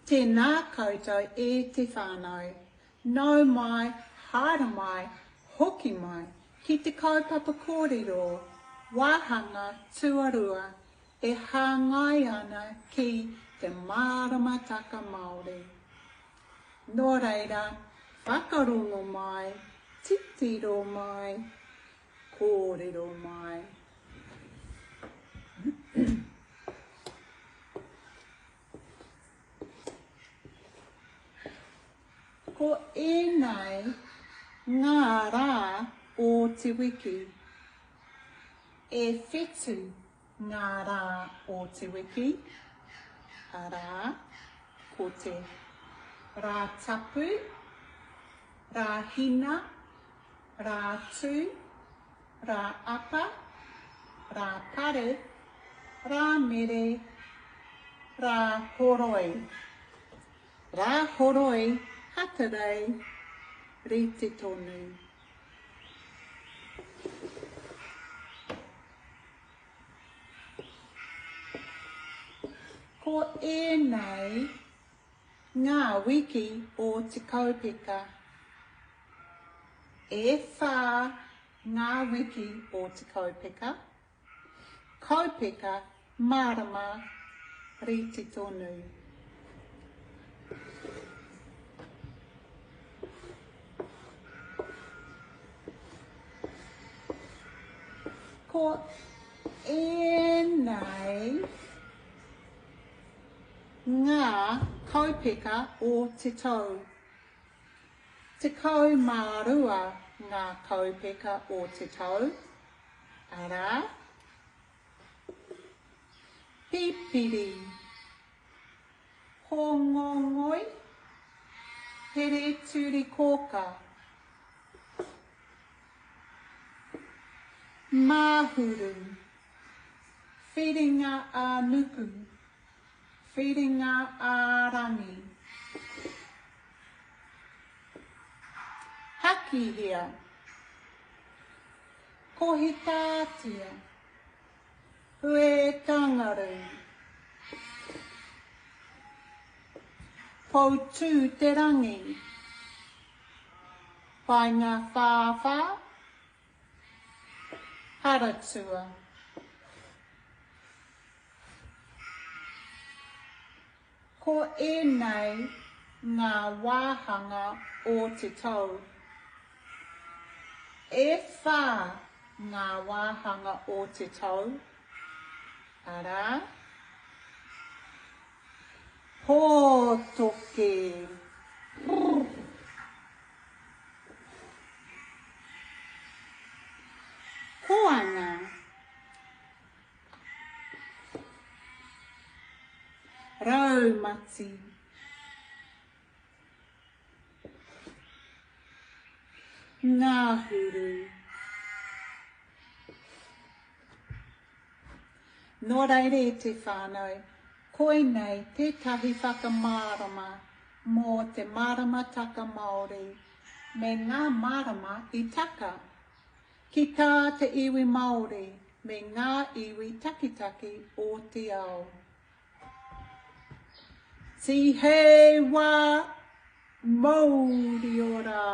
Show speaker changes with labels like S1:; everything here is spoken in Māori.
S1: Tēnā koutou e te whānau, nau mai, haere mai, hoki mai, ki te Kaupapa Körero, wāhanga tuarua, e hāngai ana ki te MARAMATAKA Māori. Nō reira, whakarongo mai, titiro mai, kōrero mai. Ko ēnei ngā rā o te wiki, e whetu ngā rā o te wiki, arā, ko te rā tapu, rā hina, rā tū, rā apa, rā pare, rā mere, rā horoi. Rā horoi, hatarei, rite tonu. Ko ēnei ngā wiki o te kaupeka. E whā ngā wiki o te kaupeka. Kaupeka marama rite tonu. Ko ēnei ngā kaupeka o te tau. Te kau mārua ngā kaupeka o te tau. Arā. Pipiri. Hongongoi. Here turi koka. Mahuru. Whiringa a nuku. Whiringa a rangi. Hakihia. Kohitātia. Hue kangaru. Poutu te rangi. Whainga whāwha. Haratua. Ko ēnei ngā wāhanga o te tau. E whā ngā wāhanga o te tau. Arā. Hōtoke. Hoanga. Raumati. Ngāhuru. Nō reire te whānau, koinei tētahi whakamārama mō te MARAMATAKA Māori me ngā marama I taka. Ki tā te iwi Māori me ngā iwi takitaki o te ao. Tihei Mauri Ora.